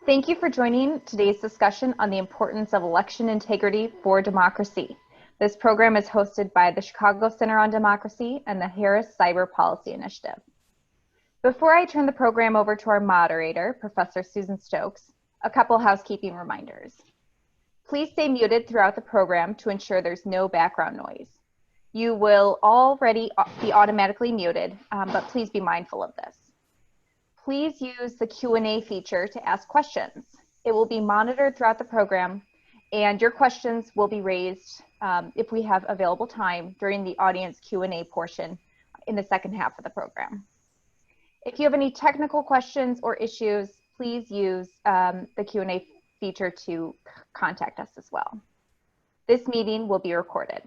Thank you for joining today's discussion on the importance of election integrity for democracy. This program is hosted by the Chicago Center on Democracy and the Harris Cyber Policy Initiative. Before I turn the program over to our moderator, Professor Susan Stokes, a couple housekeeping reminders. Please stay muted throughout the program to ensure there's no background noise. You will already be automatically muted, but please be mindful of this. Please use the Q&A feature to ask questions. It will be monitored throughout the program, and your questions will be raised if we have available time during the audience Q&A portion in the second half of the program. If you have any technical questions or issues, please use the Q&A feature to contact us as well. This meeting will be recorded.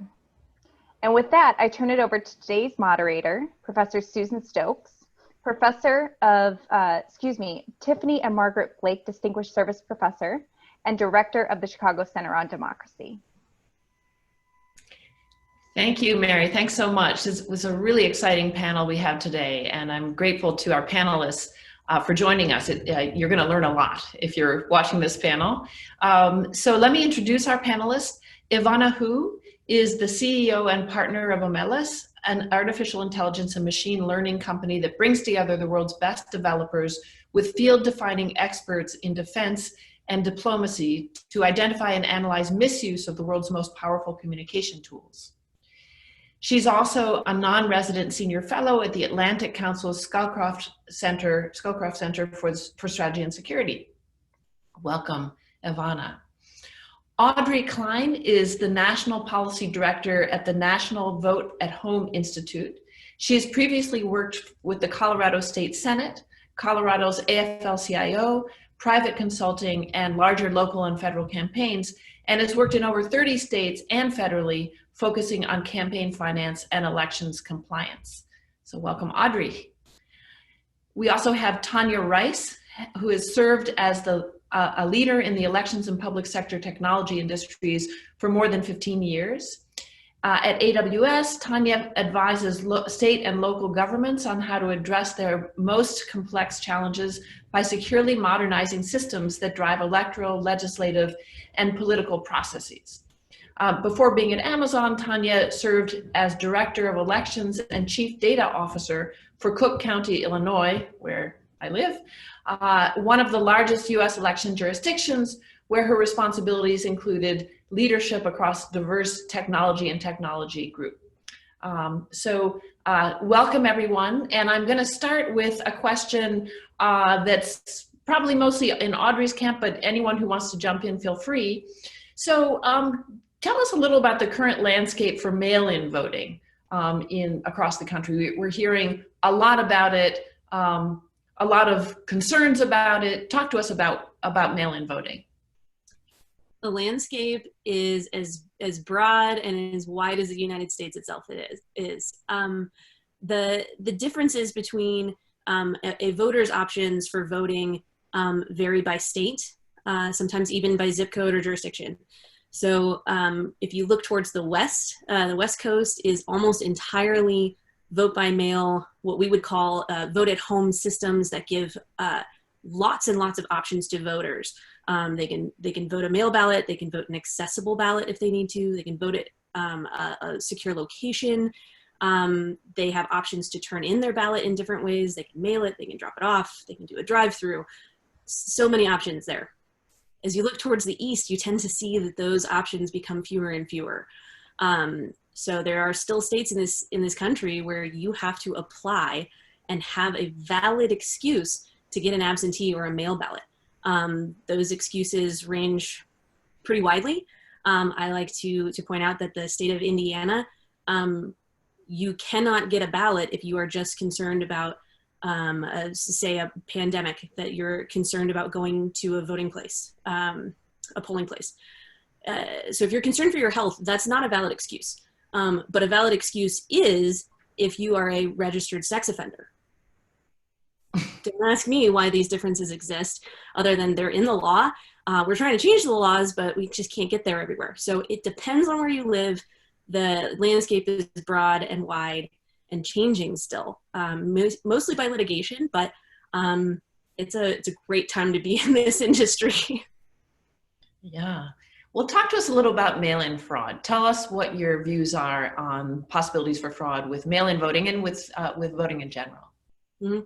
And with that, I turn it over to today's moderator, Professor Susan Stokes, Professor of, Tiffany and Margaret Blake Distinguished Service Professor and Director of the Chicago Center on Democracy. Thank you, Mary. Thanks so much. This was a really exciting panel we have today, and I'm grateful to our panelists for joining us. You're going to learn a lot if you're watching this panel. So let me introduce our panelists. Ivana Hu is the CEO and partner of Omelas, an artificial intelligence and machine learning company that brings together the world's best developers with field-defining experts in defense and diplomacy to identify and analyze misuse of the world's most powerful communication tools. She's also a non-resident senior fellow at the Atlantic Council's Scowcroft Center for Strategy and Security. Welcome, Ivana. Audrey Klein is the National Policy Director at the National Vote at Home Institute. She has previously worked with the Colorado State Senate, Colorado's AFL-CIO, private consulting, and larger local and federal campaigns, and has worked in over 30 states and federally, focusing on campaign finance and elections compliance. So welcome, Audrey. We also have Tanya Rice, who has served as a leader in the elections and public sector technology industries for more than 15 years. At AWS, Tanya advises state and local governments on how to address their most complex challenges by securely modernizing systems that drive electoral, legislative, and political processes. Before being at Amazon, Tanya served as Director of Elections and Chief Data Officer for Cook County, Illinois, where I live, one of the largest US election jurisdictions, where her responsibilities included leadership across diverse technology and technology group. Welcome everyone, and I'm gonna start with a question that's probably mostly in Audrey's camp, but anyone who wants to jump in, feel free. So tell us a little about the current landscape for mail-in voting across the country. We're hearing a lot about it, a lot of concerns about it. Talk to us about mail-in voting. The landscape is as broad and as wide as the United States itself is. The differences between a voter's options for voting vary by state, sometimes even by zip code or jurisdiction. So if you look towards the West Coast is almost entirely vote by mail, what we would call vote at home systems that give lots and lots of options to voters. They can vote a mail ballot, they can vote an accessible ballot if they need to, they can vote at a secure location. They have options to turn in their ballot in different ways. They can mail it, they can drop it off, they can do a drive-through. So many options there. As you look towards the East, you tend to see that those options become fewer and fewer. So there are still states in this country where you have to apply and have a valid excuse to get an absentee or a mail ballot. Those excuses range pretty widely. I like to point out that the state of Indiana, you cannot get a ballot if you are just concerned about, say, a pandemic, that you're concerned about going to a voting place, a polling place. So if you're concerned for your health, that's not a valid excuse. But a valid excuse is if you are a registered sex offender. Don't ask me why these differences exist, other than they're in the law. We're trying to change the laws, but we just can't get there everywhere. So it depends on where you live. The landscape is broad and wide and changing still, mostly by litigation, but it's a great time to be in this industry. Yeah. Well, talk to us a little about mail-in fraud. Tell us what your views are on possibilities for fraud with mail-in voting and with voting in general. Mm-hmm.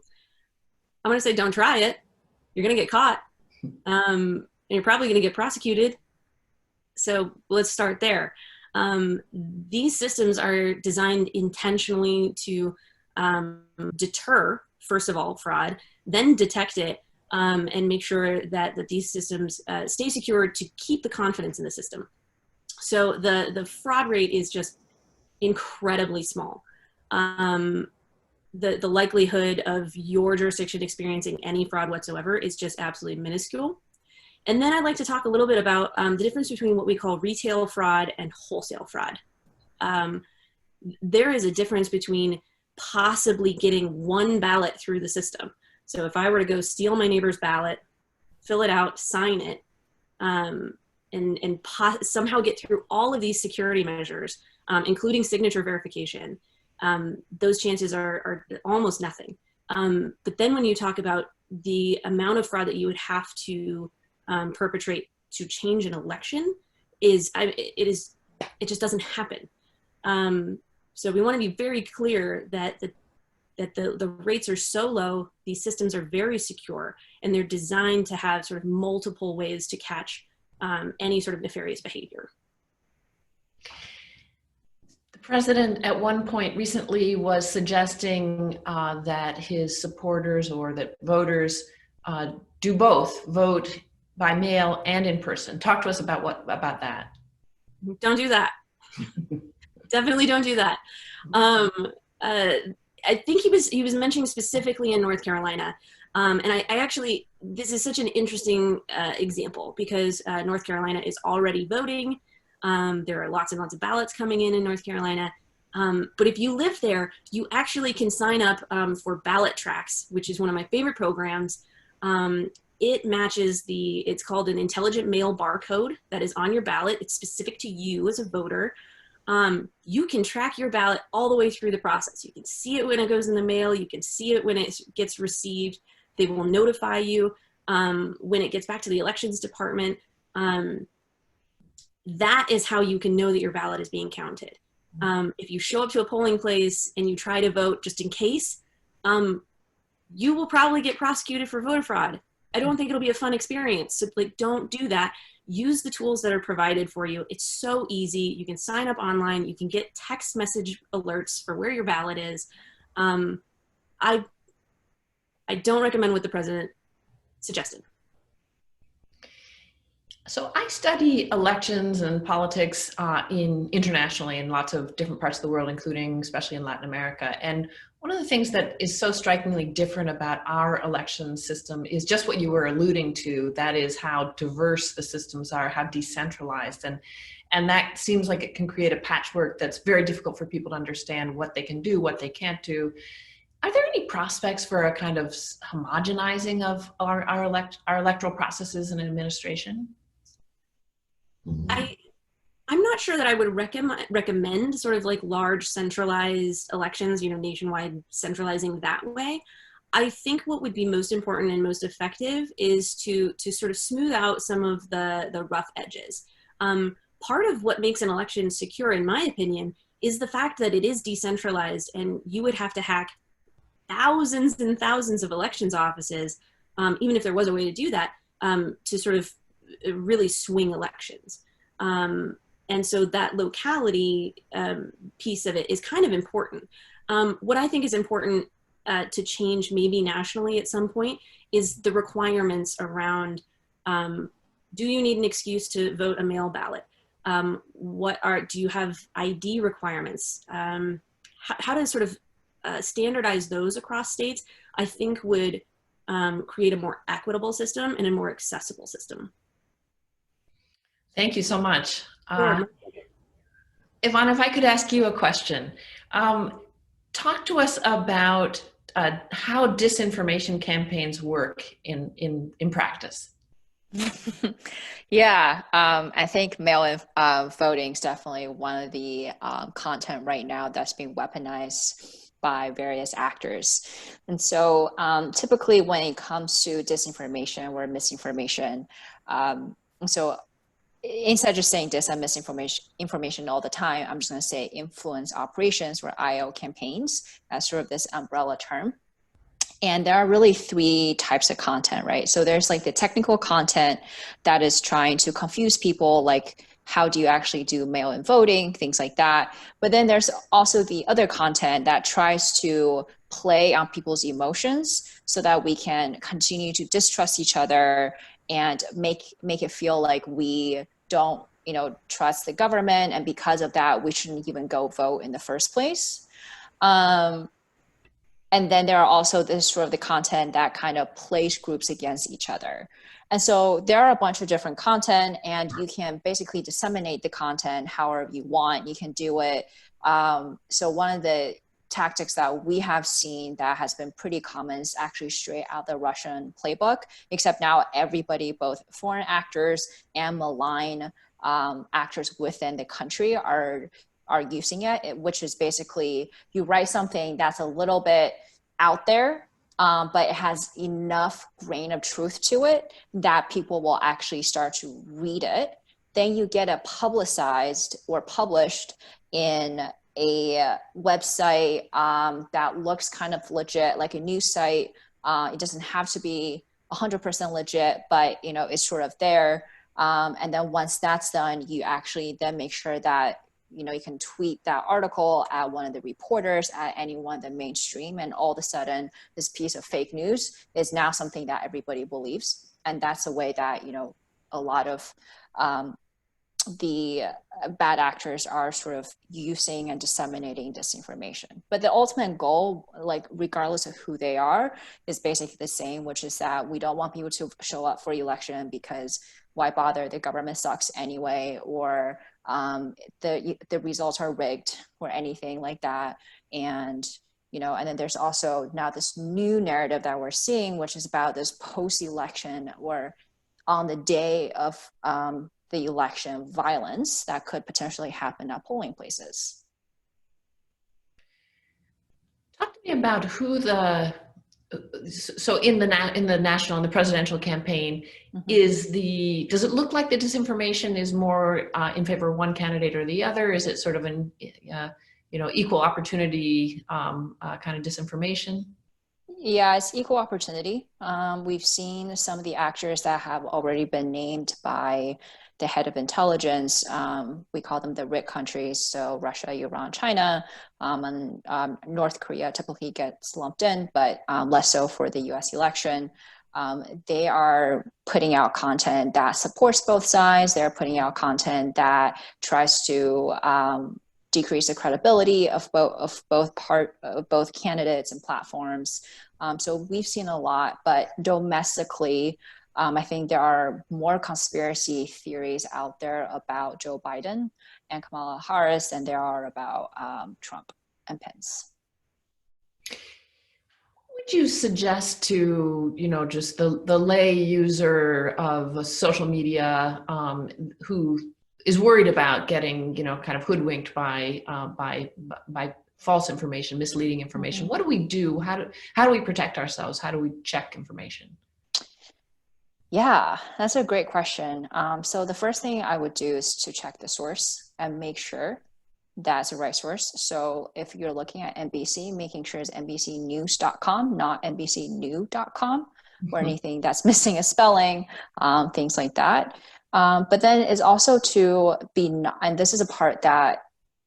I'm going to say, don't try it. You're going to get caught. And you're probably going to get prosecuted. So let's start there. These systems are designed intentionally to deter, first of all, fraud, then detect it, and make sure that these systems stay secure to keep the confidence in the system. So the fraud rate is just incredibly small. The likelihood of your jurisdiction experiencing any fraud whatsoever is just absolutely minuscule. And then I'd like to talk a little bit about the difference between what we call retail fraud and wholesale fraud. There is a difference between possibly getting one ballot through the system. So if I were to go steal my neighbor's ballot, fill it out, sign it, and somehow get through all of these security measures, including signature verification, those chances are almost nothing. But then when you talk about the amount of fraud that you would have to perpetrate to change an election, it just doesn't happen. So we want to be very clear that the rates are so low, these systems are very secure, and they're designed to have sort of multiple ways to catch any sort of nefarious behavior. The president at one point recently was suggesting that his supporters or that voters do both, vote by mail and in person. Talk to us about that. Don't do that. Definitely don't do that. I think he was mentioning specifically in North Carolina. And I actually, this is such an interesting example because North Carolina is already voting. There are lots and lots of ballots coming in North Carolina. But if you live there, you actually can sign up for Ballot Tracks, which is one of my favorite programs. It matches it's called an intelligent mail barcode that is on your ballot. It's specific to you as a voter. You can track your ballot all the way through the process. You can see it when it goes in the mail. You can see it when it gets received. They will notify you when it gets back to the elections department. That is how you can know that your ballot is being counted. If you show up to a polling place and you try to vote just in case, you will probably get prosecuted for voter fraud. I don't think it'll be a fun experience. So don't do that. Use the tools that are provided for you. It's so easy. You can sign up online. You can get text message alerts for where your ballot is. I don't recommend what the president suggested. So I study elections and politics internationally in lots of different parts of the world, including especially in Latin America. And one of the things that is so strikingly different about our election system is just what you were alluding to. That is how diverse the systems are, how decentralized. And that seems like it can create a patchwork that's very difficult for people to understand what they can do, what they can't do. Are there any prospects for a kind of homogenizing of our electoral processes and administration? I'm not sure that I would recommend sort of like large centralized elections, nationwide centralizing that way. I think what would be most important and most effective is to sort of smooth out some of the rough edges. Part of what makes an election secure, in my opinion, is the fact that it is decentralized, and you would have to hack thousands and thousands of elections offices, even if there was a way to do that, to sort of really swing elections. And so that locality piece of it is kind of important. What I think is important to change maybe nationally at some point is the requirements around, do you need an excuse to vote a mail ballot? Do you have ID requirements? How to sort of standardize those across states, I think would create a more equitable system and a more accessible system. Thank you so much. Sure. Ivana, if I could ask you a question. Talk to us about how disinformation campaigns work in practice. Yeah, I think mail-in voting is definitely one of the content right now that's being weaponized by various actors. And so typically when it comes to disinformation or misinformation, so instead of just saying dis and misinformation information all the time, I'm just going to say influence operations or IO campaigns as sort of this umbrella term. And there are really three types of content, right? So there's like the technical content that is trying to confuse people, like how do you actually do mail-in voting, things like that. But then there's also the other content that tries to play on people's emotions so that we can continue to distrust each other and make it feel like we don't, trust the government, and because of that, we shouldn't even go vote in the first place. And then there are also this sort of the content that kind of plays groups against each other. And so there are a bunch of different content, and you can basically disseminate the content however you want. You can do it. So one of the tactics that we have seen that has been pretty common is actually straight out the Russian playbook, except now everybody, both foreign actors and malign actors within the country are using it, which is basically you write something that's a little bit out there, but it has enough grain of truth to it that people will actually start to read it. Then you get it publicized or published in a website that looks kind of legit, like a news site. It doesn't have to be 100% legit, but it's sort of there. And then once that's done, you actually then make sure that you can tweet that article at one of the reporters, at anyone in the mainstream, and all of a sudden this piece of fake news is now something that everybody believes. And that's a way that a lot of the bad actors are sort of using and disseminating disinformation. But the ultimate goal, like regardless of who they are, is basically the same, which is that we don't want people to show up for election because why bother, the government sucks anyway, or the results are rigged or anything like that. And and then there's also now this new narrative that we're seeing, which is about this post-election or on the day of the election violence that could potentially happen at polling places. Talk to me about who so in the national and the presidential campaign, mm-hmm. Does it look like the disinformation is more in favor of one candidate or the other? Is it sort of an equal opportunity kind of disinformation? Yeah, it's equal opportunity. We've seen some of the actors that have already been named by the head of intelligence. We call them the RIC countries, so Russia, Iran, China, and North Korea typically gets lumped in, but less so for the US election. They are putting out content that supports both sides. They're putting out content that tries to decrease the credibility of both candidates and platforms. So we've seen a lot, but domestically, I think there are more conspiracy theories out there about Joe Biden and Kamala Harris than there are about Trump and Pence. Would you suggest to, just the lay user of social media who is worried about getting, kind of hoodwinked by false information, misleading information? What do we do? How do we protect ourselves? How do we check information? Yeah, that's a great question. So the first thing I would do is to check the source and make sure that's the right source. So if you're looking at NBC, making sure it's NBCnews.com, not NBCnew.com, or anything that's missing a spelling, things like that. But then it's also to be, and this is a part that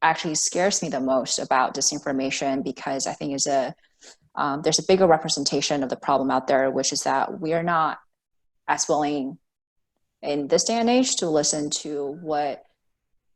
actually scares me the most about disinformation, because I think there's a bigger representation of the problem out there, which is that we are not as willing in this day and age to listen to what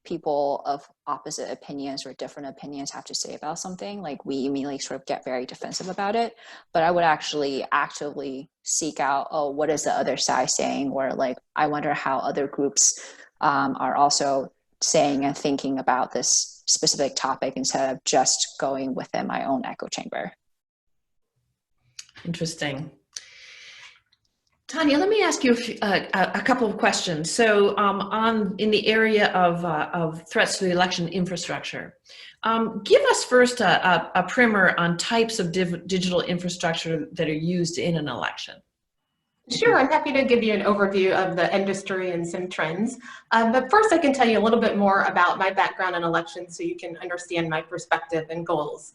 people of opposite opinions or different opinions have to say about something. Like, we immediately sort of get very defensive about it. But I would actually actively seek out, what is the other side saying? Or like, I wonder how other groups are also saying and thinking about this specific topic, instead of just going within my own echo chamber. Interesting. Tanya, let me ask you a couple of questions. So in the area of threats to the election infrastructure, give us first a primer on types of digital infrastructure that are used in an election. Sure, I'm happy to give you an overview of the industry and some trends. But first I can tell you a little bit more about my background in elections so you can understand my perspective and goals.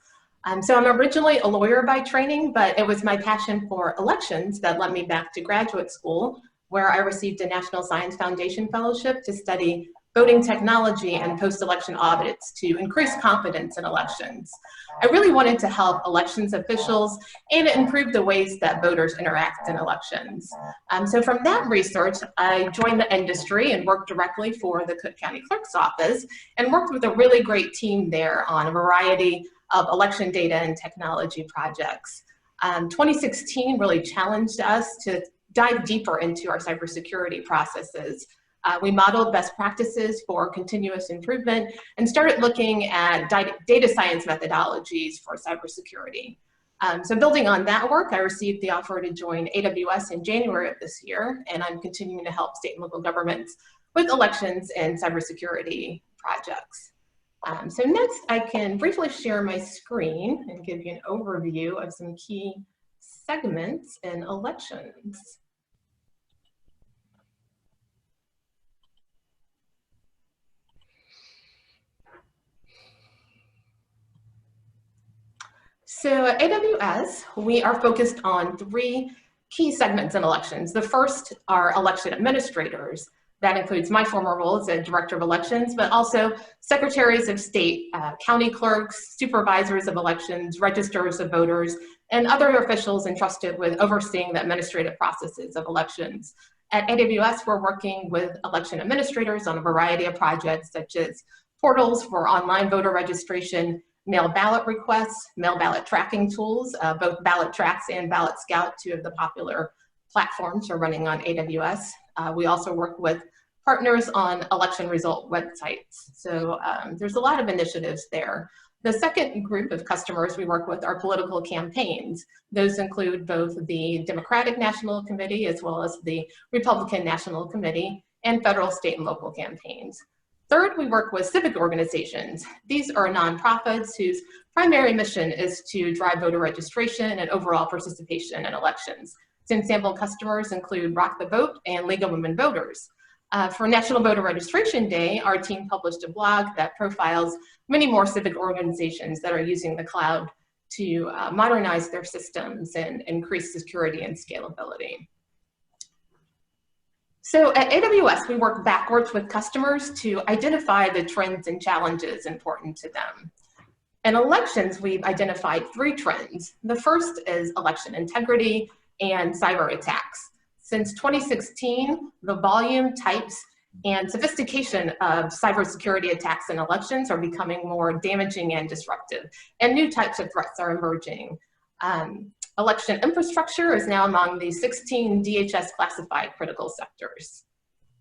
So I'm originally a lawyer by training, but it was my passion for elections that led me back to graduate school, where I received a National Science Foundation Fellowship to study voting technology and post-election audits to increase confidence in elections. I really wanted to help elections officials and improve the ways that voters interact in elections. So from that research, I joined the industry and worked directly for the Cook County Clerk's Office and worked with a really great team there on a variety of election data and technology projects. 2016 really challenged us to dive deeper into our cybersecurity processes. We modeled best practices for continuous improvement and started looking at data science methodologies for cybersecurity. So building on that work, I received the offer to join AWS in January of this year, and I'm continuing to help state and local governments with elections and cybersecurity projects. So next, I can briefly share my screen and give you an overview of some key segments in elections. So at AWS, we are focused on 3 key segments in elections. The first are election administrators. That includes my former role as a director of elections, but also secretaries of state, county clerks, supervisors of elections, registers of voters, and other officials entrusted with overseeing the administrative processes of elections. At AWS, we're working with election administrators on a variety of projects such as portals for online voter registration, mail ballot requests, mail ballot tracking tools, both Ballot Tracks and Ballot Scout, 2 of the popular platforms are running on AWS. We also work with partners on election result websites. So there's a lot of initiatives there. The second group of customers we work with are political campaigns. Those include both the Democratic National Committee as well as the Republican National Committee and federal, state, and local campaigns. Third, we work with civic organizations. These are nonprofits whose primary mission is to drive voter registration and overall participation in elections. Some sample customers include Rock the Vote and League of Women Voters. For National Voter Registration Day, our team published a blog that profiles many more civic organizations that are using the cloud to modernize their systems and increase security and scalability. So at AWS, we work backwards with customers to identify the trends and challenges important to them. In elections, we've identified 3 trends. The first is election integrity and cyber attacks. Since 2016, the volume, types, and sophistication of cybersecurity attacks in elections are becoming more damaging and disruptive, and new types of threats are emerging. Election infrastructure is now among the 16 DHS classified critical sectors.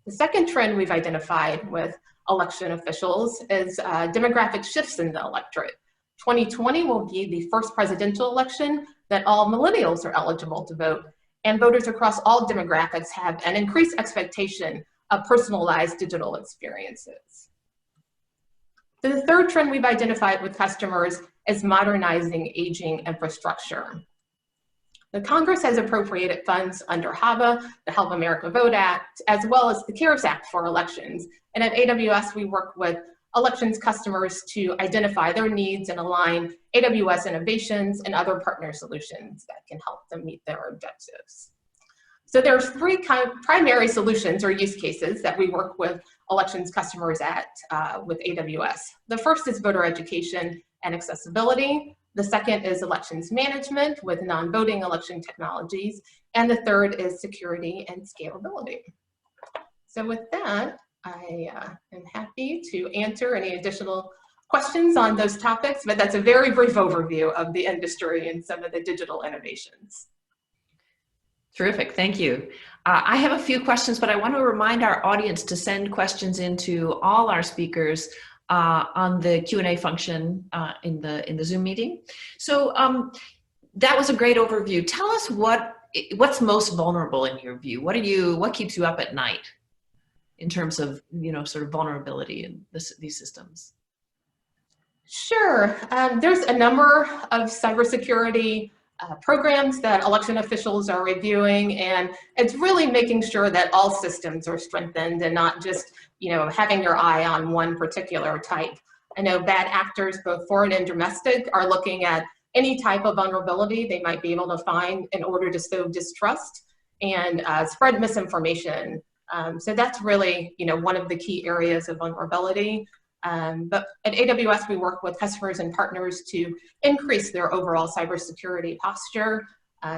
The second trend we've identified with election officials is demographic shifts in the electorate. 2020 will be the first presidential election that all millennials are eligible to vote, and voters across all demographics have an increased expectation of personalized digital experiences. The third trend we've identified with customers is modernizing aging infrastructure. The Congress has appropriated funds under HAVA, the Help America Vote Act, as well as the CARES Act for elections. And at AWS, we work with elections customers to identify their needs and align AWS innovations and other partner solutions that can help them meet their objectives. So there's 3 primary solutions or use cases that we work with elections customers at with AWS. The first is voter education and accessibility. The second is elections management with non-voting election technologies. And the third is security and scalability. So with that, I am happy to answer any additional questions on those topics, but that's a very brief overview of the industry and some of the digital innovations. Terrific, thank you. I have a few questions, but I want to remind our audience to send questions into all our speakers on the Q&A function in the Zoom meeting. So that was a great overview. Tell us what what's most vulnerable in your view? What keeps you up at night in terms of, sort of vulnerability in these systems? Sure. There's a number of cybersecurity programs that election officials are reviewing, and it's really making sure that all systems are strengthened and not just, having your eye on one particular type. I know bad actors, both foreign and domestic, are looking at any type of vulnerability they might be able to find in order to sow distrust and spread misinformation. So that's really, one of the key areas of vulnerability. But at AWS, we work with customers and partners to increase their overall cybersecurity posture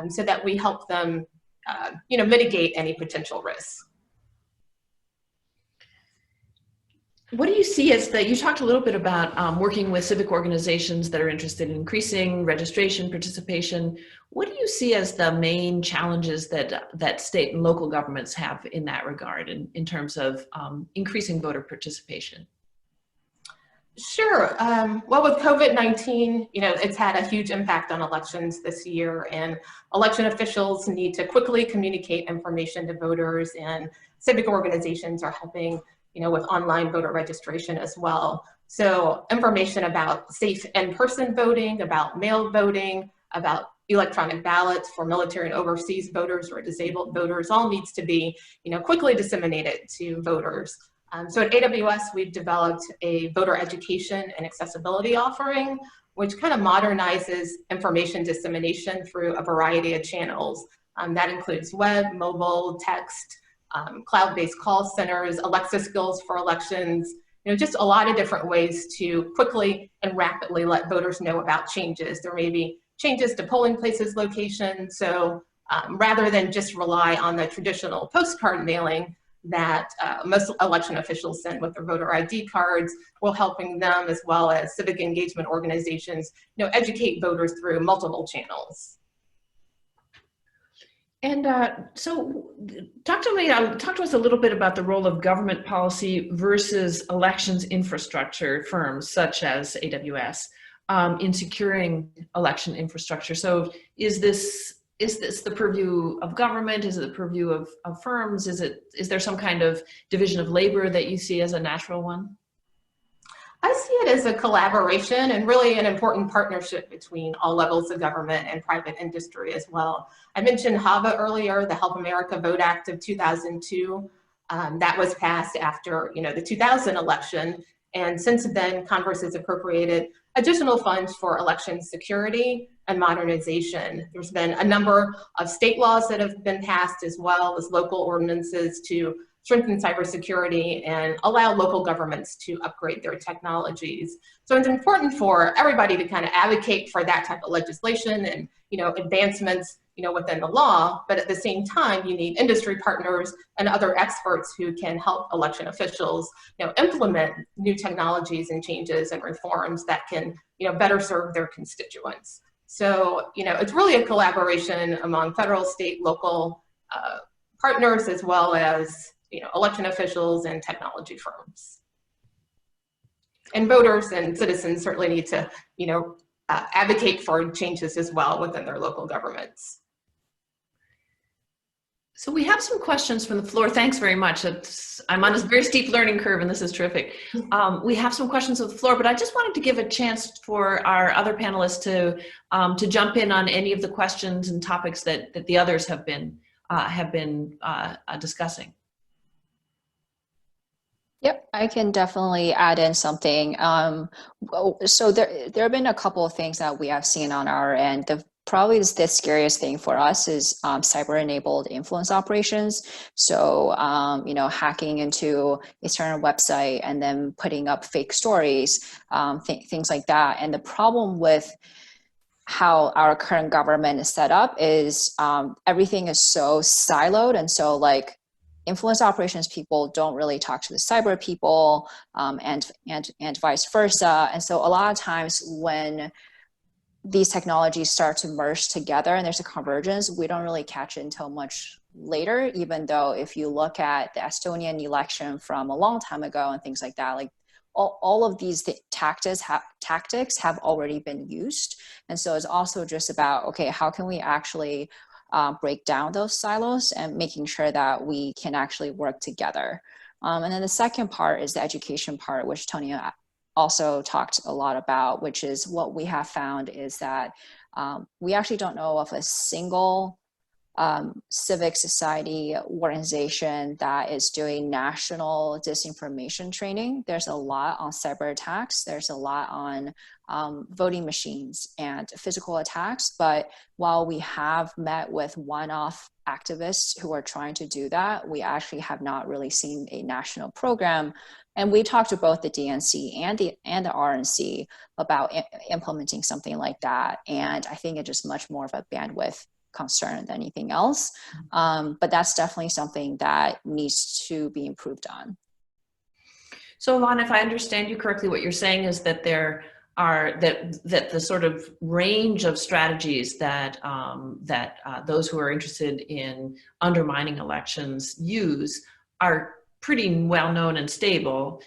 so that we help them, mitigate any potential risks. What do you see as you talked a little bit about working with civic organizations that are interested in increasing registration, participation. What do you see as the main challenges that state and local governments have in that regard in terms of increasing voter participation? Sure. Well, with COVID-19, it's had a huge impact on elections this year, and election officials need to quickly communicate information to voters, and civic organizations are helping, with online voter registration as well. So information about safe in-person voting, about mail voting, about electronic ballots for military and overseas voters or disabled voters all needs to be, quickly disseminated to voters. So at AWS, we've developed a voter education and accessibility offering, which kind of modernizes information dissemination through a variety of channels. That includes web, mobile, text, cloud-based call centers, Alexa skills for elections, just a lot of different ways to quickly and rapidly let voters know about changes. There may be changes to polling places location. So rather than just rely on the traditional postcard mailing that most election officials send with their voter ID cards, we're helping them as well as civic engagement organizations, educate voters through multiple channels. And so talk to us a little bit about the role of government policy versus elections infrastructure firms such as AWS in securing election infrastructure. So is this the purview of government? Is it the purview of firms? Is there some kind of division of labor that you see as a natural one? I see it as a collaboration and really an important partnership between all levels of government and private industry as well. I mentioned HAVA earlier, the Help America Vote Act of 2002. That was passed after the 2000 election. And since then, Congress has appropriated additional funds for election security and modernization. There's been a number of state laws that have been passed as well as local ordinances to strengthen cybersecurity and allow local governments to upgrade their technologies. So it's important for everybody to kind of advocate for that type of legislation and advancements within the law, but at the same time, you need industry partners and other experts who can help election officials implement new technologies and changes and reforms that can better serve their constituents. So it's really a collaboration among federal, state, local partners as well as election officials and technology firms. And voters and citizens certainly need to, advocate for changes as well within their local governments. So we have some questions from the floor. Thanks very much. I'm on a very steep learning curve, and this is terrific. We have some questions on the floor, but I just wanted to give a chance for our other panelists to jump in on any of the questions and topics that the others have been discussing. Yep, I can definitely add in something. So there have been a couple of things that we have seen on our end. Probably the scariest thing for us is cyber-enabled influence operations. So, hacking into a certain website and then putting up fake stories, things like that. And the problem with how our current government is set up is everything is so siloed. And so influence operations people don't really talk to the cyber people and vice versa. And so a lot of times when these technologies start to merge together and there's a convergence, we don't really catch it until much later, even though if you look at the Estonian election from a long time ago and things like that, all of these tactics have already been used. And so it's also just about, okay, how can we actually break down those silos and making sure that we can actually work together. And then the second part is the education part, which Tony also talked a lot about, which is what we have found is that we actually don't know of a single civic society organization that is doing national disinformation training. There's a lot on cyber attacks. There's a lot on voting machines and physical attacks. But while we have met with one-off activists who are trying to do that, we actually have not really seen a national program. And we talked to both the DNC and the RNC about implementing something like that. And I think it's just much more of a bandwidth concern than anything else. But that's definitely something that needs to be improved on. So Alon, if I understand you correctly, what you're saying is that there are that the sort of range of strategies that those who are interested in undermining elections use are pretty well known and stable.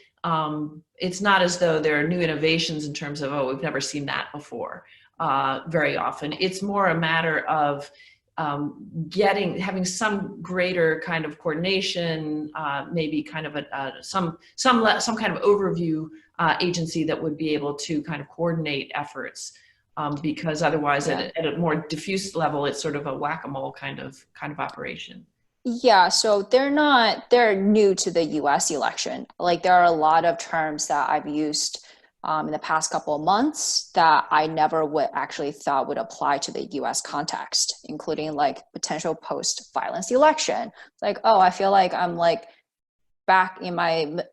It's not as though there are new innovations in terms of, oh, we've never seen that before. Very often, it's more a matter of having some greater kind of coordination, maybe kind of some kind of overview agency that would be able to kind of coordinate efforts, because otherwise, at a more diffuse level, it's sort of a whack-a-mole kind of operation. Yeah, so they're new to the US election. Like, there are a lot of terms that I've used in the past couple of months that I never would actually thought would apply to the US context, including like potential post-violence election. It's like, oh, I feel like I'm like back in my,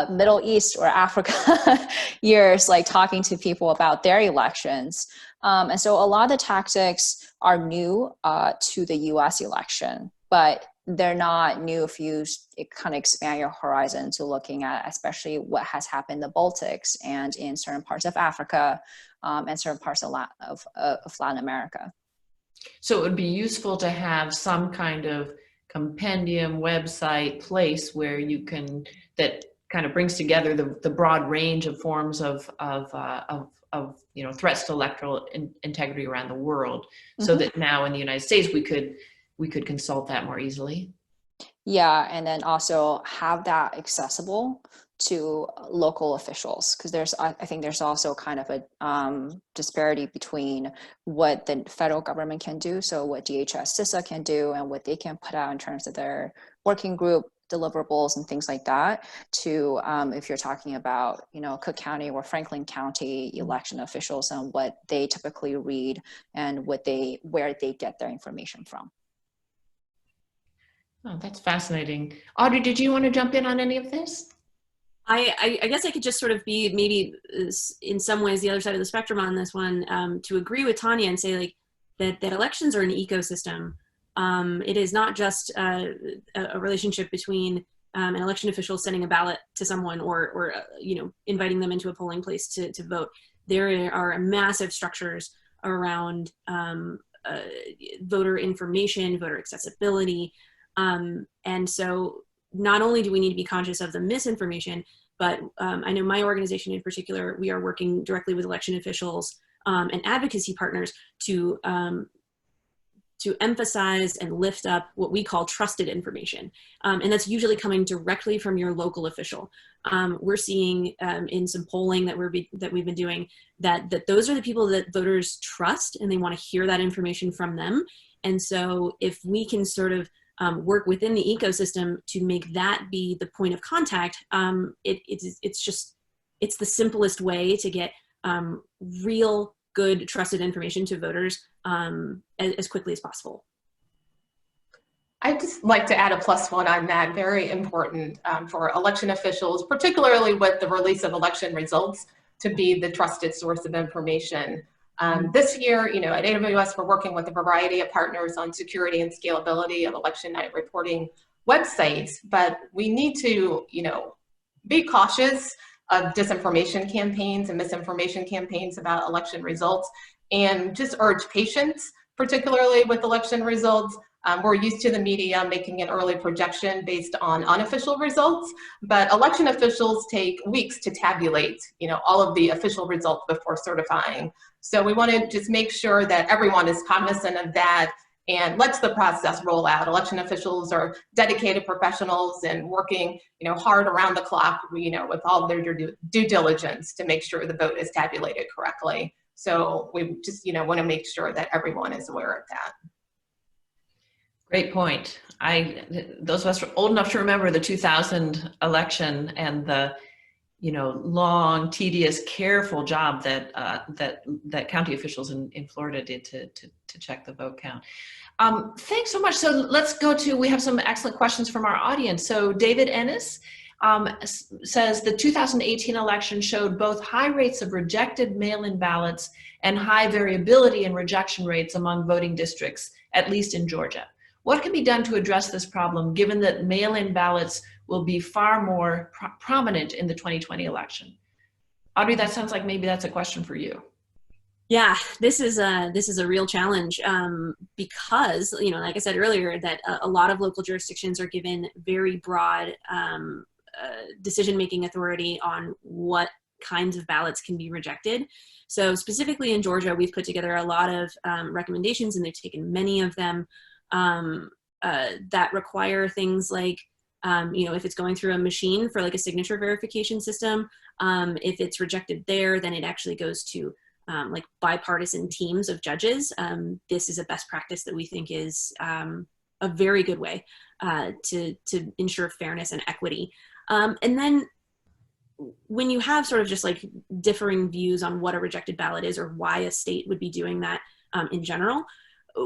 Middle East or Africa years, like talking to people about their elections. And so a lot of the tactics are new to the US election, but they're not new if you kind of expand your horizon to looking at especially what has happened in the Baltics and in certain parts of Africa and certain parts of Latin America. So it would be useful to have some kind of compendium website place where you can, that kind of brings together the broad range of forms of threats to electoral integrity around the world, so that now in the United States we could consult that more easily. Yeah, and then also have that accessible to local officials, because I think there's also kind of a disparity between what the federal government can do, so what DHS CISA can do and what they can put out in terms of their working group deliverables and things like that, to if you're talking about Cook County or Franklin County election officials and what they typically read and where they get their information from. Oh, that's fascinating. Audrey, did you want to jump in on any of this? I guess I could just sort of be maybe in some ways the other side of the spectrum on this one, to agree with Tanya and say like that elections are an ecosystem. It is not just a relationship between an election official sending a ballot to someone or inviting them into a polling place to vote. There are massive structures around voter information, voter accessibility. And so not only do we need to be conscious of the misinformation, but I know my organization in particular, we are working directly with election officials and advocacy partners to emphasize and lift up what we call trusted information. And that's usually coming directly from your local official. We're seeing in some polling that we've been doing that those are the people that voters trust, and they want to hear that information from them. And so if we can sort of work within the ecosystem to make that be the point of contact, it's the simplest way to get real good trusted information to voters as quickly as possible. I'd just like to add a +1 on that. Very important for election officials, particularly with the release of election results, to be the trusted source of information. This year, at AWS, we're working with a variety of partners on security and scalability of election night reporting websites, but we need to, be cautious of disinformation campaigns and misinformation campaigns about election results, and just urge patience, particularly with election results. We're used to the media making an early projection based on unofficial results, but election officials take weeks to tabulate, all of the official results before certifying. So we want to just make sure that everyone is cognizant of that and lets the process roll out. Election officials are dedicated professionals and working, hard around the clock, with all their due diligence to make sure the vote is tabulated correctly. So we just, want to make sure that everyone is aware of that. Great point. Those of us old enough to remember the 2000 election and the, long, tedious, careful job that county officials in Florida did to check the vote count. Thanks so much. So let's go to, we have some excellent questions from our audience. So David Ennis says the 2018 election showed both high rates of rejected mail-in ballots and high variability in rejection rates among voting districts, at least in Georgia. What can be done to address this problem, given that mail-in ballots will be far more prominent in the 2020 election? Audrey, that sounds like maybe that's a question for you. Yeah, this is a real challenge because, like I said earlier, that a lot of local jurisdictions are given very broad decision-making authority on what kinds of ballots can be rejected. So specifically in Georgia, we've put together a lot of recommendations, and they've taken many of them that require things like, if it's going through a machine for like a signature verification system, if it's rejected there, then it actually goes to like bipartisan teams of judges. This is a best practice that we think is a very good way to ensure fairness and equity. And then when you have sort of just like differing views on what a rejected ballot is or why a state would be doing that in general,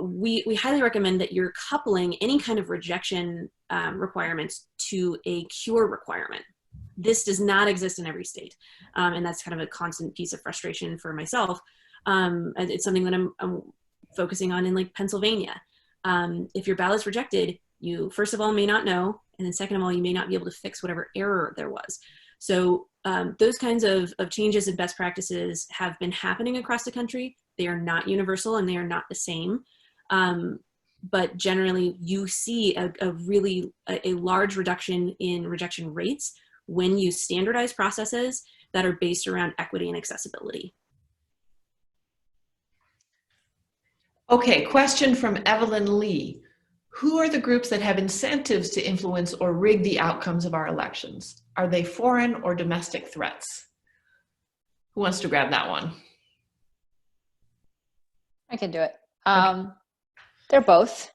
we highly recommend that you're coupling any kind of rejection requirements to a cure requirement. This does not exist in every state. And that's kind of a constant piece of frustration for myself. It's something that I'm focusing on in like Pennsylvania. If your ballot's rejected, you first of all may not know, and then second of all, you may not be able to fix whatever error there was. So those kinds of changes and best practices have been happening across the country. They are not universal and they are not the same. But generally you see a large reduction in rejection rates when you standardize processes that are based around equity and accessibility. Okay, question from Evelyn Lee. Who are the groups that have incentives to influence or rig the outcomes of our elections? Are they foreign or domestic threats? Who wants to grab that one? I can do it. Okay. They're both.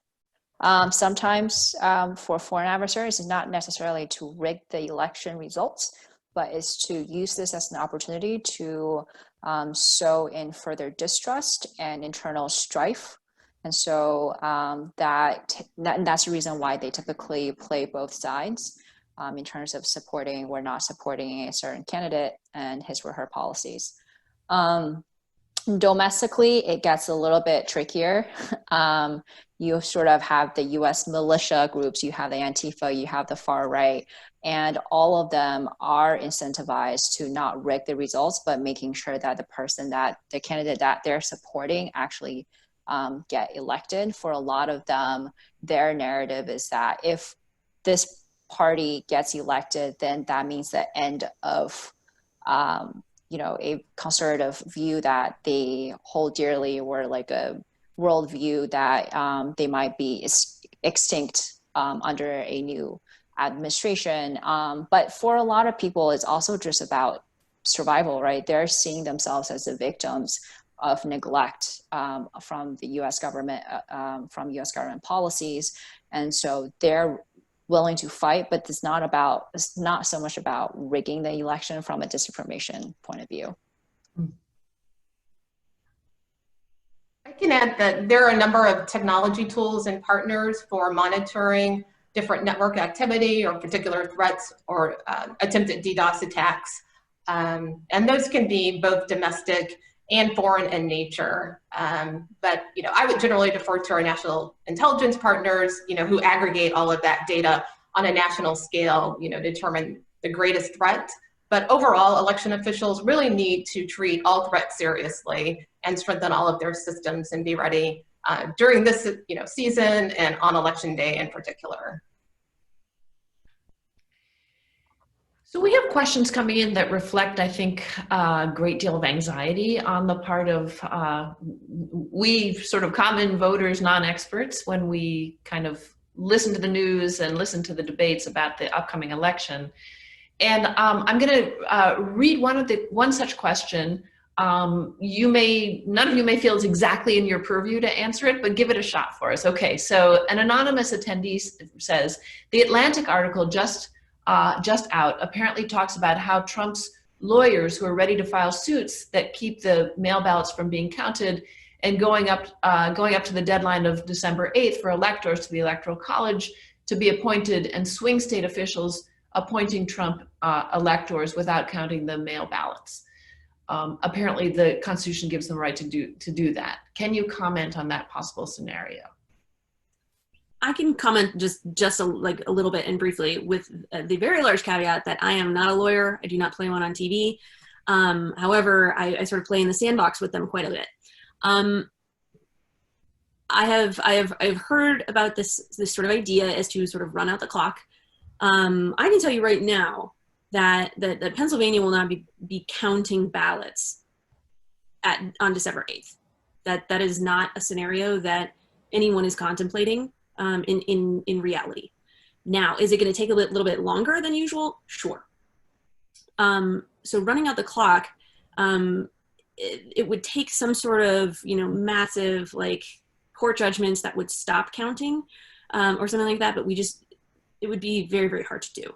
Sometimes for foreign adversaries, it's not necessarily to rig the election results, but it's to use this as an opportunity to sow in further distrust and internal strife. And so that's the reason why they typically play both sides in terms of supporting or not supporting a certain candidate and his or her policies. Domestically, it gets a little bit trickier. You sort of have the US militia groups, you have the Antifa, you have the far right, and all of them are incentivized to not rig the results, but making sure that the candidate that they're supporting actually get elected. For a lot of them, their narrative is that if this party gets elected, then that means the end of a conservative view that they hold dearly, or like a worldview that they might be extinct under a new administration. But for a lot of people, it's also just about survival, right? They're seeing themselves as the victims of neglect from the U.S. government, from U.S. government policies. And so they're willing to fight, but it's not so much about rigging the election from a disinformation point of view. I can add that there are a number of technology tools and partners for monitoring different network activity or particular threats or attempted DDoS attacks. And those can be both domestic and foreign in nature. But I would generally defer to our national intelligence partners, who aggregate all of that data on a national scale, determine the greatest threat. But overall, election officials really need to treat all threats seriously and strengthen all of their systems and be ready during this season and on election day in particular. So we have questions coming in that reflect, I think, a great deal of anxiety on the part of we sort of common voters, non-experts, when we kind of listen to the news and listen to the debates about the upcoming election. And I'm going to read one such question. None of you may feel it's exactly in your purview to answer it, but give it a shot for us. Okay, so an anonymous attendee says, the Atlantic article just out apparently talks about how Trump's lawyers who are ready to file suits that keep the mail ballots from being counted and going up to the deadline of December 8th for electors to the Electoral College to be appointed, and swing state officials appointing Trump electors without counting the mail ballots. Apparently the Constitution gives them the right to do that. Can you comment on that possible scenario? I can comment just a little bit and briefly, with the very large caveat that I am not a lawyer. I do not play one on TV. However, I sort of play in the sandbox with them quite a bit. I've heard about this sort of idea as to sort of run out the clock. I can tell you right now that Pennsylvania will not be counting ballots on December 8th. That is not a scenario that anyone is contemplating in reality. Now, is it going to take a little bit longer than usual? Sure. So running out the clock, it would take some sort of massive court judgments that would stop counting or something like that. But it would be very, very hard to do.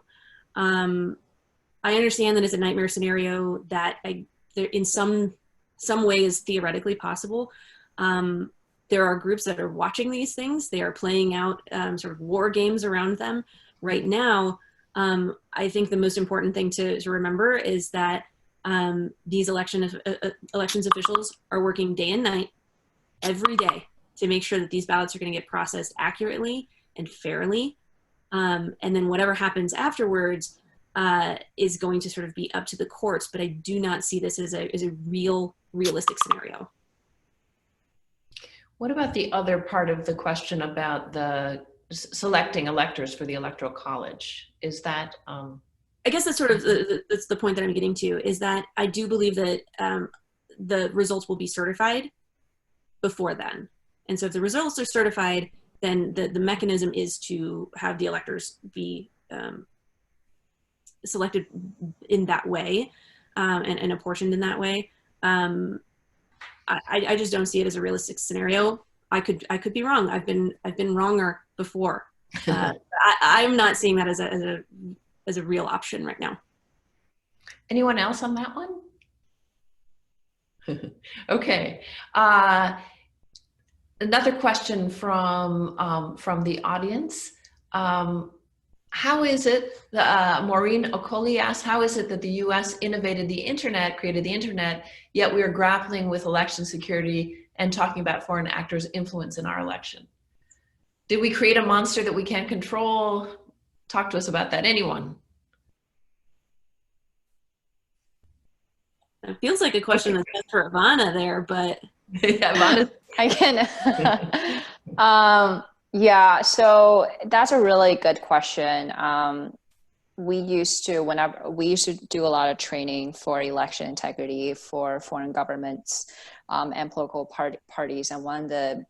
I understand that it's a nightmare scenario that in some way is theoretically possible. There are groups that are watching these things. They are playing out sort of war games around them right now. I think the most important thing to remember is that these elections officials are working day and night every day to make sure that these ballots are going to get processed accurately and fairly. And then whatever happens afterwards is going to sort of be up to the courts. But I do not see this as a realistic scenario. What about the other part of the question about the selecting electors for the Electoral College? Is that? I guess that's sort of that's the point that I'm getting to, is that I do believe that the results will be certified before then. And so if the results are certified, then the mechanism is to have the electors be selected in that way and apportioned in that way. I just don't see it as a realistic scenario. I could be wrong. I've been wronger before. I'm not seeing that as a real option right now. Anyone else on that one? Okay. Another question from the audience. How is it, Maureen Okoli asked, how is it that the US created the internet, yet we are grappling with election security and talking about foreign actors' influence in our election? Did we create a monster that we can't control? Talk to us about that. Anyone? It feels like a question that's meant for Ivana there, but. Yeah, Ivana. I can. Yeah, so that's a really good question. We used to do a lot of training for election integrity for foreign governments and political parties. And one of the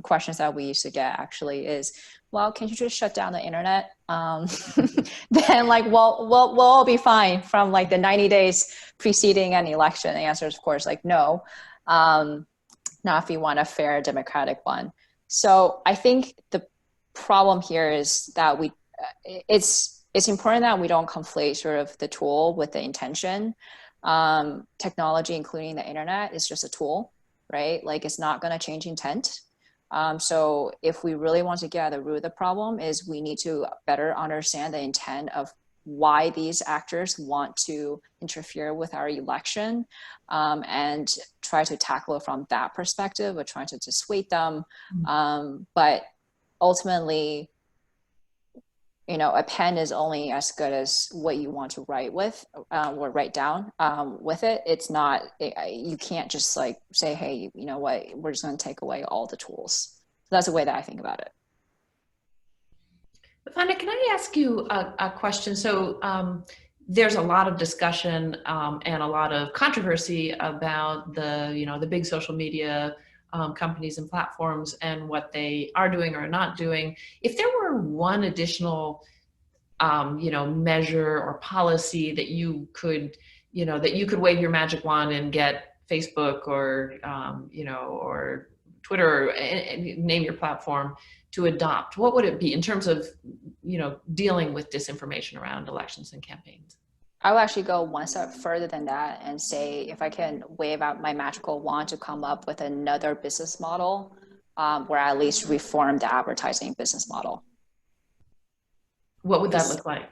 questions that we used to get actually is, well, can't you just shut down the internet? Then we'll all be fine from the 90 days preceding an election. The answer is, of course, no. Not if you want a fair democratic one. So I think the problem here is that it's important that we don't conflate sort of the tool with the intention. Technology, including the internet, is just a tool, right? It's not going to change intent. So if we really want to get at the root of the problem, is we need to better understand the intent of why these actors want to interfere with our election, and try to tackle it from that perspective of trying to dissuade them. But ultimately, a pen is only as good as what you want to write with or write down with it. It's not, you can't just like say, hey, you know what, we're just going to take away all the tools. So that's the way that I think about it. Vanda, can I ask you a question? So there's a lot of discussion and a lot of controversy about the big social media companies and platforms and what they are doing or not doing. If there were one additional, measure or policy that you could wave your magic wand and get Facebook or, or Twitter, or name your platform, to adopt, what would it be in terms of, dealing with disinformation around elections and campaigns? I would actually go one step further than that and say, if I can wave out my magical wand to come up with another business model, where I at least reform the advertising business model. What would that look like?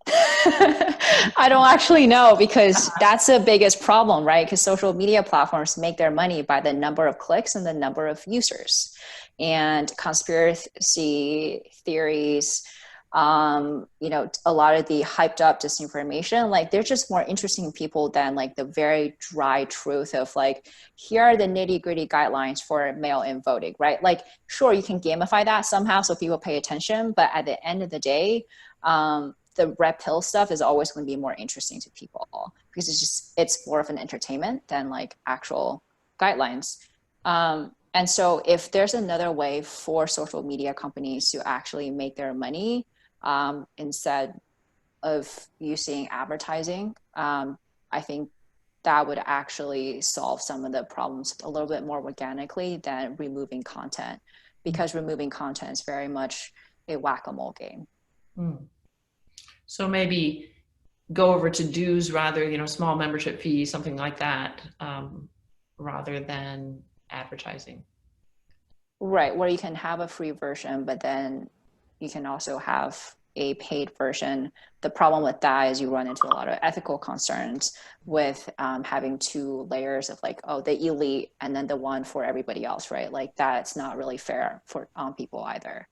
I don't actually know, because that's the biggest problem, right? Because social media platforms make their money by the number of clicks and the number of users. And conspiracy theories, a lot of the hyped up disinformation, like they're just more interesting to people than like the very dry truth of like, here are the nitty gritty guidelines for mail-in voting, right? Like, sure, you can gamify that somehow so people pay attention, but at the end of the day, the red pill stuff is always going to be more interesting to people because it's more of an entertainment than like actual guidelines. And so if there's another way for social media companies to actually make their money instead of using advertising, I think that would actually solve some of the problems a little bit more organically than removing content, because removing content is very much a whack-a-mole game. So maybe go over to dues rather, small membership fees, something like that, rather than advertising. Right, where you can have a free version, but then you can also have a paid version. The problem with that is you run into a lot of ethical concerns with having two layers of like, oh, the elite and then the one for everybody else, right? Like that's not really fair for people either.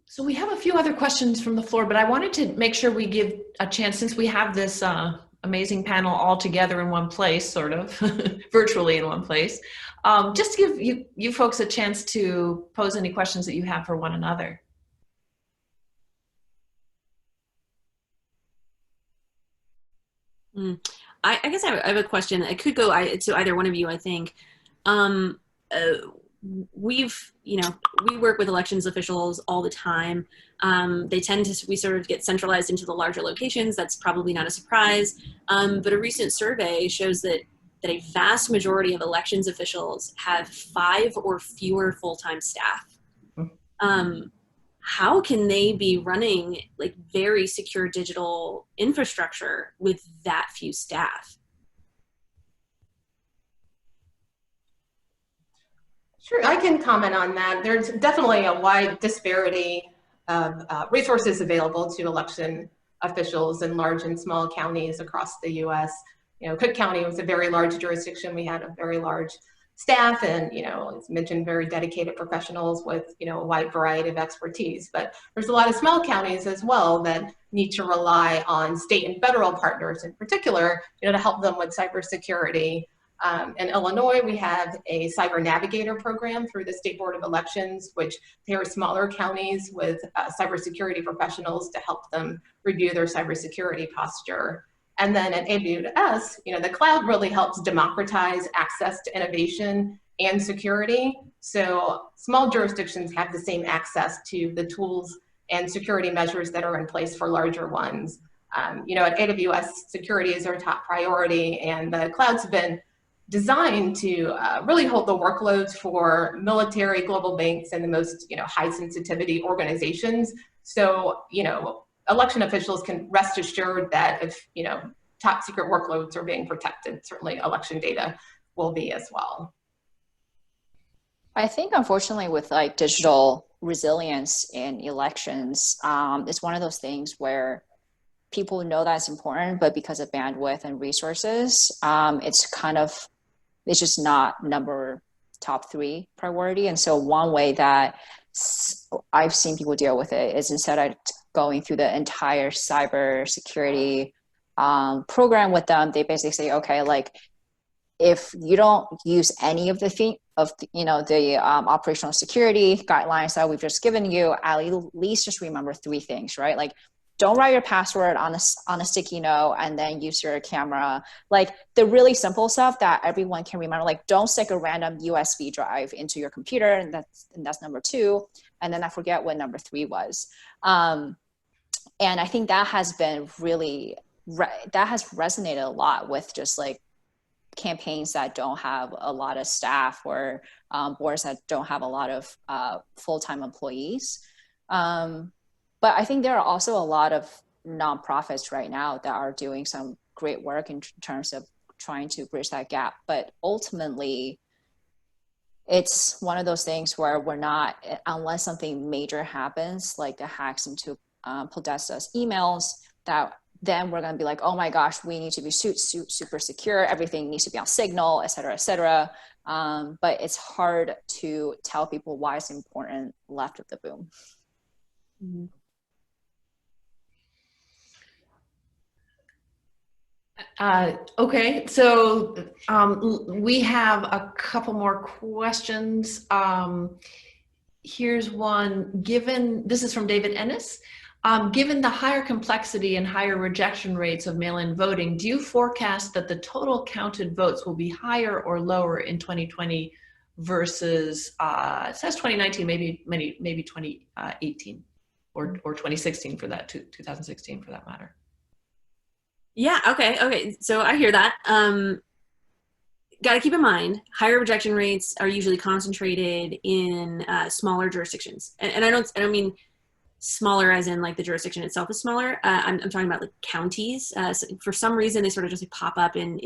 So we have a few other questions from the floor, but I wanted to make sure we give a chance, since we have this amazing panel all together in one place, sort of virtually in one place, just to give you folks a chance to pose any questions that you have for one another. I guess I have a question. It could go to either one of you, I think. We work with elections officials all the time. We sort of get centralized into the larger locations. That's probably not a surprise. But a recent survey shows that a vast majority of elections officials have 5 or fewer full-time staff. How can they be running like very secure digital infrastructure with that few staff? Sure, I can comment on that. There's definitely a wide disparity of resources available to election officials in large and small counties across the U.S. Cook County was a very large jurisdiction. We had a very large staff and, as mentioned, very dedicated professionals with, a wide variety of expertise. But there's a lot of small counties as well that need to rely on state and federal partners in particular, to help them with cybersecurity. In Illinois, we have a Cyber Navigator program through the State Board of Elections, which pairs smaller counties with cybersecurity professionals to help them review their cybersecurity posture. And then at AWS, the cloud really helps democratize access to innovation and security. So small jurisdictions have the same access to the tools and security measures that are in place for larger ones. At AWS, security is our top priority, and the cloud's been designed to really hold the workloads for military, global banks, and the most high sensitivity organizations. So election officials can rest assured that if top secret workloads are being protected, certainly election data will be as well. I think unfortunately with like digital resilience in elections, it's one of those things where people know that's important, but because of bandwidth and resources, it's just not top 3 priority. And so one way that I've seen people deal with it is instead of going through the entire cyber security program with them, they basically say, okay, like if you don't use any of the operational security guidelines that we've just given you, at least just remember 3 things, right? Like, don't write your password on a sticky note and then use your camera. Like the really simple stuff that everyone can remember, like don't stick a random USB drive into your computer. And that's number 2. And then I forget what number 3 was. And I think that has been really, that has resonated a lot with just like campaigns that don't have a lot of staff or boards that don't have a lot of full-time employees. But I think there are also a lot of nonprofits right now that are doing some great work in terms of trying to bridge that gap. But ultimately, it's one of those things where we're not, unless something major happens, like the hacks into Podesta's emails, that then we're going to be like, oh my gosh, we need to be super secure. Everything needs to be on Signal, et cetera, et cetera. But it's hard to tell people why it's important left of the boom. Mm-hmm. Okay, so we have a couple more questions. Here's one. This is from David Ennis. Given the higher complexity and higher rejection rates of mail-in voting, do you forecast that the total counted votes will be higher or lower in 2020 versus, it says 2019, maybe 2018 or 2016 for that, 2016 for that matter? Yeah, okay. So I hear that. Got to keep in mind, higher rejection rates are usually concentrated in smaller jurisdictions. And I don't mean smaller as in like the jurisdiction itself is smaller. I'm talking about like counties. So for some reason, they sort of just like pop up in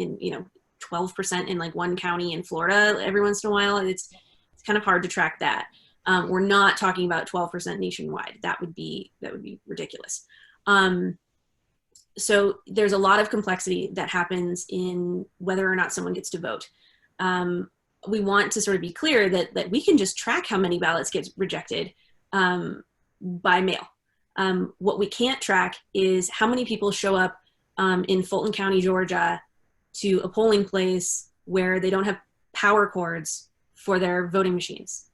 12% in like one county in Florida every once in a while. It's kind of hard to track that. We're not talking about 12% nationwide. That would be ridiculous. So there's a lot of complexity that happens in whether or not someone gets to vote. We want to sort of be clear that we can just track how many ballots get rejected by mail. What we can't track is how many people show up in Fulton County, Georgia, to a polling place where they don't have power cords for their voting machines.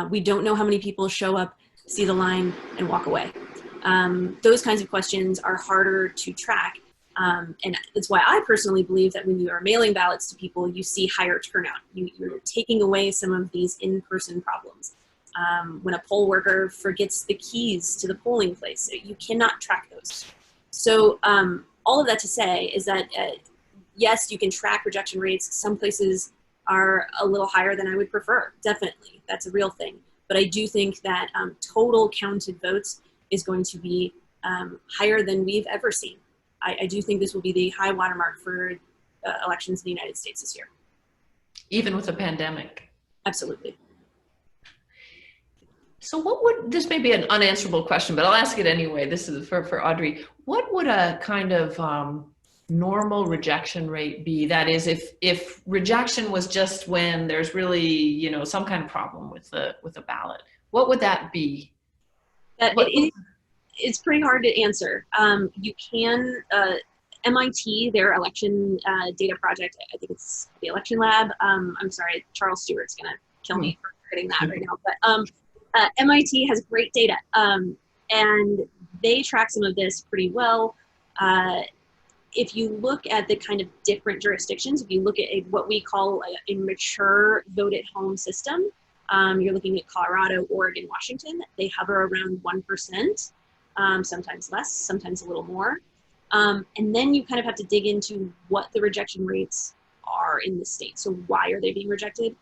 We don't know how many people show up, see the line, and walk away. Those kinds of questions are harder to track. And that's why I personally believe that when you are mailing ballots to people, you see higher turnout. You're taking away some of these in-person problems. When a poll worker forgets the keys to the polling place, you cannot track those. So all of that to say is that, yes, you can track rejection rates. Some places are a little higher than I would prefer. Definitely, that's a real thing. But I do think that total counted votes is going to be higher than we've ever seen. I do think this will be the high watermark for elections in the United States this year. Even with a pandemic? Absolutely. So this may be an unanswerable question, but I'll ask it anyway. This is for Audrey. What would a kind of normal rejection rate be? That is, if rejection was just when there's really, some kind of problem with the ballot, what would that be? It's pretty hard to answer. You can, MIT, their election data project, I think it's the Election Lab. I'm sorry, Charles Stewart's gonna kill me for forgetting that right now. But MIT has great data, and they track some of this pretty well. If you look at the kind of different jurisdictions, if you look at what we call a mature vote-at-home system, you're looking at Colorado, Oregon, Washington. They hover around 1%, sometimes less, sometimes a little more. And then you kind of have to dig into what the rejection rates are in the state. So why are they being rejected?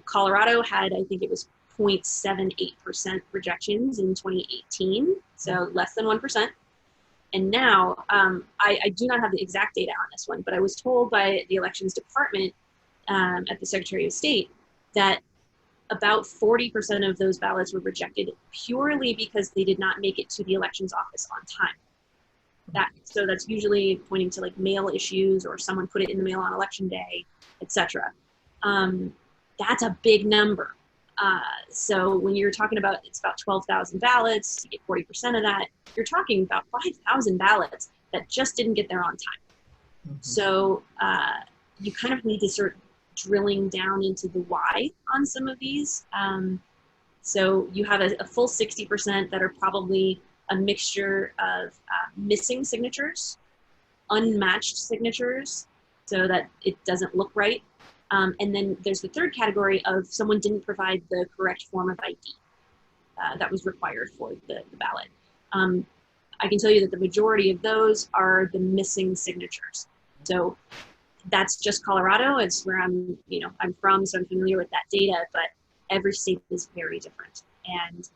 Colorado had, I think it was 0.78% rejections in 2018, so less than 1%. And now, I do not have the exact data on this one, but I was told by the elections department at the Secretary of State that about 40% of those ballots were rejected purely because they did not make it to the elections office on time. So that's usually pointing to like mail issues or someone put it in the mail on election day, etc. That's a big number. So when you're talking about, it's about 12,000 ballots, you get 40% of that, you're talking about 5,000 ballots that just didn't get there on time. Mhm. So you kind of need to start drilling down into the why on some of these. So you have a full 60% that are probably a mixture of missing signatures, unmatched signatures, so that it doesn't look right. And then there's the third category of someone didn't provide the correct form of ID that was required for the ballot. I can tell you that the majority of those are the missing signatures. So that's just Colorado. It's where I'm from, so I'm familiar with that data, but every state is very different. And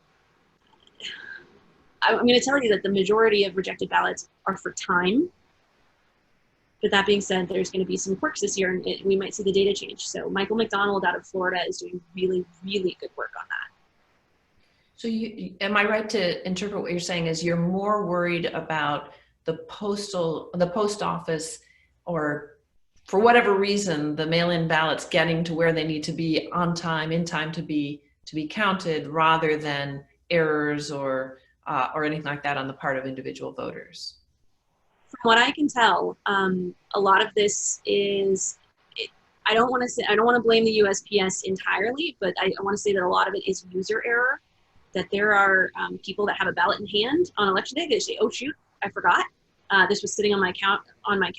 I'm going to tell you that the majority of rejected ballots are for time. But that being said, there's going to be some quirks this year, and we might see the data change. So Michael McDonald out of Florida is doing really, really good work on that. So am I right to interpret what you're saying is you're more worried about the post office, or for whatever reason, the mail-in ballots getting to where they need to be on time, in time to be counted, rather than errors or anything like that on the part of individual voters? From what I can tell, a lot of this is, I don't want to blame the USPS entirely, but I want to say that a lot of it is user error. That there are people that have a ballot in hand on election day. They say, "Oh shoot, I forgot. This was sitting on my counter, on my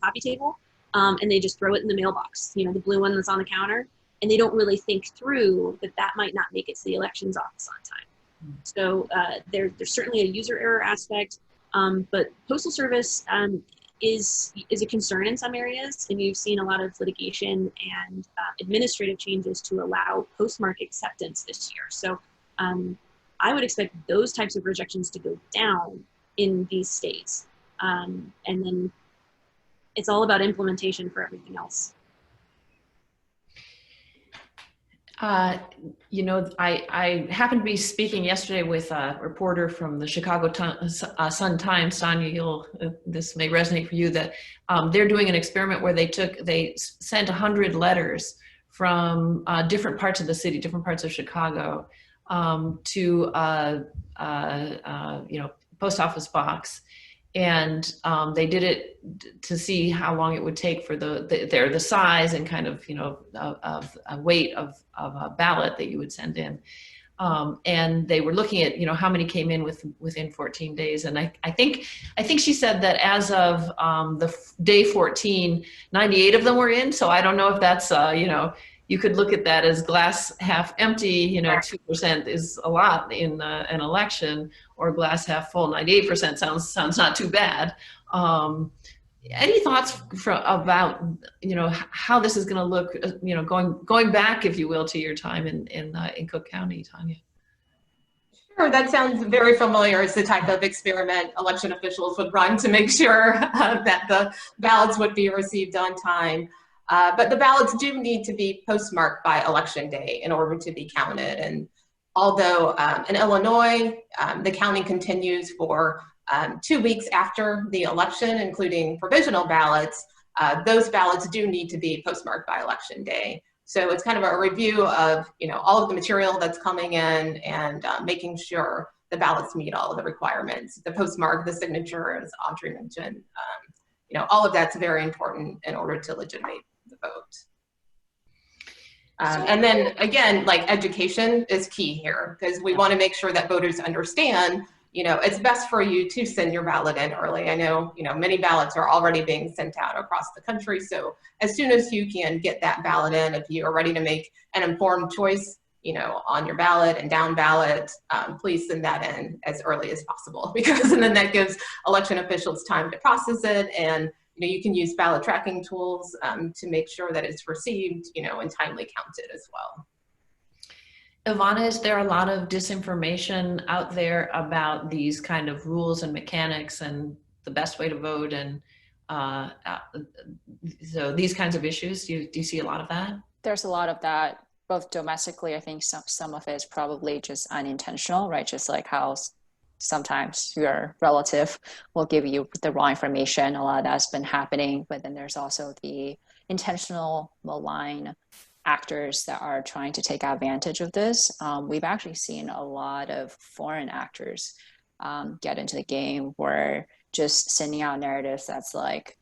coffee table," and they just throw it in the mailbox. The blue one that's on the counter, and they don't really think through that might not make it to the elections office on time. So there's certainly a user error aspect, but Postal Service is a concern in some areas, and you've seen a lot of litigation and administrative changes to allow postmark acceptance this year. So I would expect those types of rejections to go down in these states. And then it's all about implementation for everything else. I happened to be speaking yesterday with a reporter from the Chicago Sun-Times, Sonia, this may resonate for you, that they're doing an experiment where they sent 100 letters from different parts of the city, different parts of Chicago, to post office box, and they did it to see how long it would take for the size and kind of of a weight of a ballot that you would send in, and they were looking at how many came in within 14 days, and I think she said that as of the day 14, 98 of them were in. So I don't know if that's you could look at that as glass half empty, 2% is a lot in an election, or glass half full, 98% sounds not too bad. Any thoughts about how this is going to look, going back, if you will, to your time in Cook County, Tanya? Sure, that sounds very familiar. It's the type of experiment election officials would run to make sure that the ballots would be received on time. But the ballots do need to be postmarked by election day in order to be counted. And although in Illinois, the counting continues for 2 weeks after the election, including provisional ballots, those ballots do need to be postmarked by election day. So it's kind of a review of all of the material that's coming in, and making sure the ballots meet all of the requirements. The postmark, the signature, as Audrey mentioned, all of that's very important in order to legitimate the vote. And then again, education is key here, because we want to make sure that voters understand, it's best for you to send your ballot in early. I know, many ballots are already being sent out across the country. So as soon as you can get that ballot in, if you are ready to make an informed choice, on your ballot and down ballot, please send that in as early as possible, because then that gives election officials time to process it, and you can use ballot tracking tools to make sure that it's received, and timely counted as well. Ivana, is there a lot of disinformation out there about these kind of rules and mechanics and the best way to vote, and so these kinds of issues? Do you see a lot of that? There's a lot of that, both domestically. I think some of it is probably just unintentional, right? Just like how sometimes your relative will give you the wrong information. A lot of that's been happening, but then there's also the intentional malign actors that are trying to take advantage of this. We've actually seen a lot of foreign actors get into the game, where just sending out narratives that's like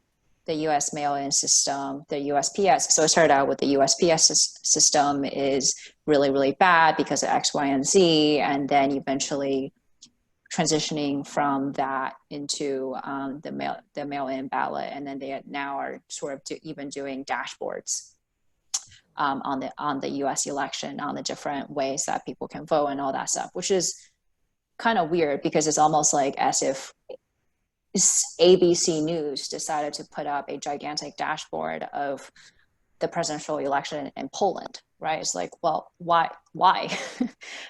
the US mail-in system, the USPS. So it started out with the USPS system is really, really bad because of X, Y, and Z, and then eventually transitioning from that into the mail-in ballot, and then they now are sort of even doing dashboards on the U.S. election, on the different ways that people can vote and all that stuff, which is kind of weird because it's almost like as if ABC News decided to put up a gigantic dashboard of the presidential election in Poland, right? It's like, well, why?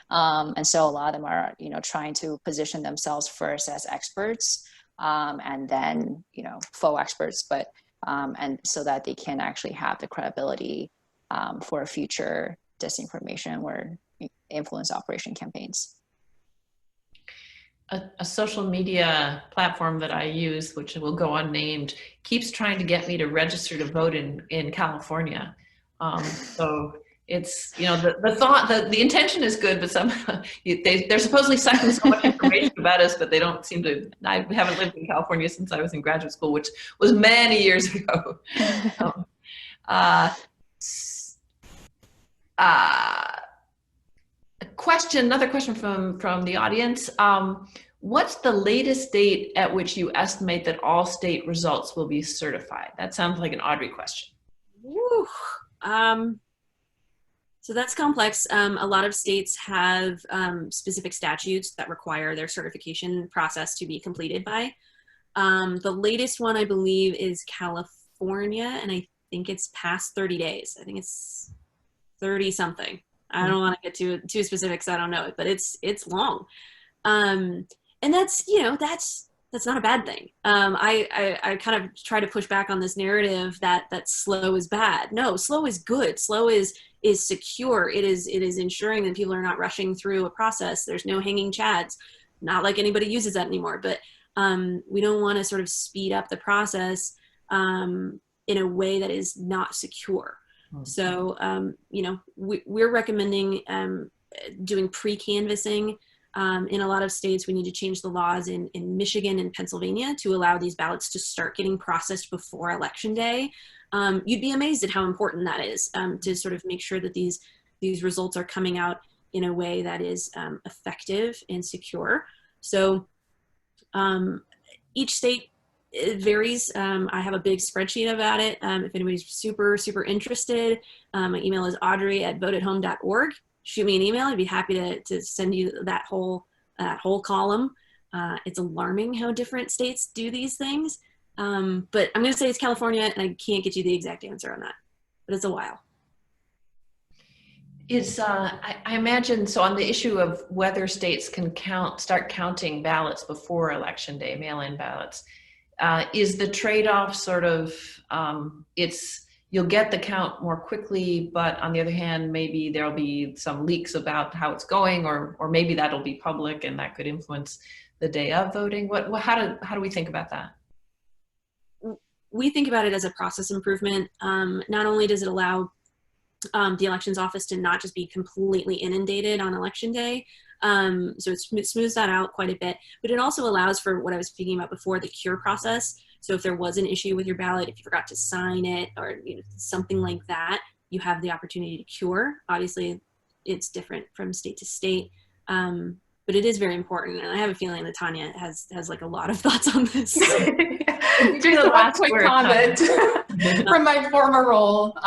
And so a lot of them are, trying to position themselves first as experts, and then, faux experts, but and so that they can actually have the credibility for future disinformation or influence operation campaigns. A social media platform that I use, which will go unnamed, keeps trying to get me to register to vote in California. So it's, the intention is good, but they're supposedly sucking so much information about us, but they don't seem to. I haven't lived in California since I was in graduate school, which was many years ago. Another question from the audience. What's the latest date at which you estimate that all state results will be certified? That sounds like an Audrey question. Woo. So that's complex. A lot of states have specific statutes that require their certification process to be completed by. The latest one, I believe, is California, and I think it's past 30 days. I think it's 30 something. I don't want to get too specific, so I don't know it, but it's long. And that's not a bad thing. I kind of try to push back on this narrative that slow is bad. No, slow is good. Slow is secure. It is ensuring that people are not rushing through a process. There's no hanging chads. Not like anybody uses that anymore, but we don't want to sort of speed up the process in a way that is not secure. So, we're recommending doing pre-canvassing. In a lot of states, we need to change the laws in Michigan and Pennsylvania to allow these ballots to start getting processed before Election Day. You'd be amazed at how important that is, to sort of make sure that these results are coming out in a way that is effective and secure. So each state, it varies. I have a big spreadsheet about it. If anybody's super, super interested, my email is audrey@voteathome.org. Shoot me an email. I'd be happy to send you that whole column. It's alarming how different states do these things. But I'm going to say it's California, and I can't get you the exact answer on that. But it's a while. I imagine, so on the issue of whether states can start counting ballots before Election Day, mail-in ballots, is the trade-off sort of, you'll get the count more quickly, but on the other hand, maybe there'll be some leaks about how it's going, or maybe that'll be public and that could influence the day of voting. How do we think about that? We think about it as a process improvement. Not only does it allow the elections office to not just be completely inundated on Election Day, so it smooths that out quite a bit, but it also allows for what I was speaking about before, the cure process. So if there was an issue with your ballot, if you forgot to sign it, or something like that, you have the opportunity to cure. Obviously, it's different from state to state, but it is very important. And I have a feeling that Tanya has like a lot of thoughts on this. Just a last quick comment from my former role.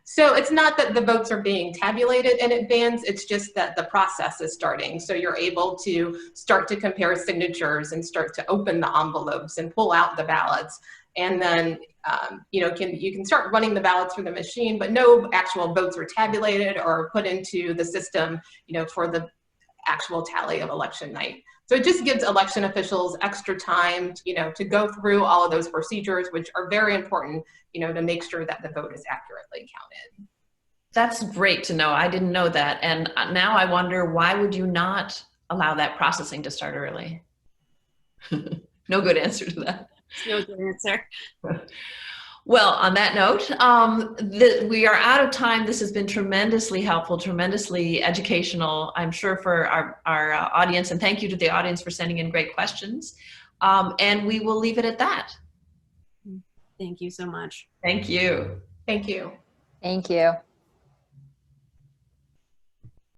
So it's not that the votes are being tabulated in advance, it's just that the process is starting. So you're able to start to compare signatures and start to open the envelopes and pull out the ballots. And then, you can start running the ballots through the machine, but no actual votes are tabulated or put into the system, for the actual tally of election night. So it just gives election officials extra time, to go through all of those procedures, which are very important, to make sure that the vote is accurately counted. That's great to know. I didn't know that. And now I wonder, why would you not allow that processing to start early? No good answer to that. No good answer. Well, on that note, we are out of time. This has been tremendously helpful, tremendously educational, I'm sure, for our audience. And thank you to the audience for sending in great questions. And we will leave it at that. Thank you so much. Thank you. Thank you. Thank you.